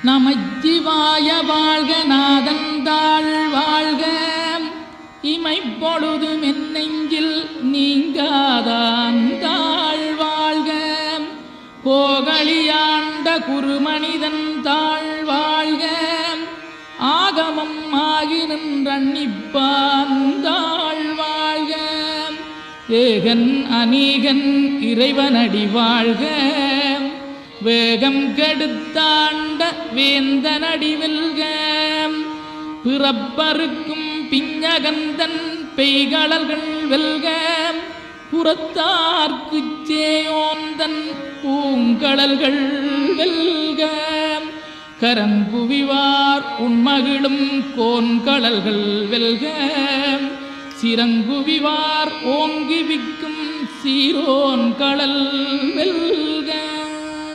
நமச்சிவாய வாழ்க நாதந்தாள் வாழ்க இமைப்பொழுதும் என் நெஞ்சில் நீங்காதாந்தாள் வாழ்க கோகலியாண்ட குருமனிதன் தாழ் வாழ்க ஆகமம் ஆகி நின்றன்னிப்பாந்தாள் வாழ்க ஏகன் அநீகன் இறைவனடி வாழ்க வேகம் கெடுத்தாண்ட வேந்தனடி வெல்க பிறப்பருக்கும் பிஞகந்தன் பெய்களர்கள் வெல்க புறத்தார்க்குச் சேயோந்தன் பூங்கடல்கள் வெல்க கரங்குவிவார் உண்மகிழும் கோன்கடல்கள் வெல்க சிறங்குவிவார் ஓங்கி விக்கும் சீரோன் கடல் வெல்க.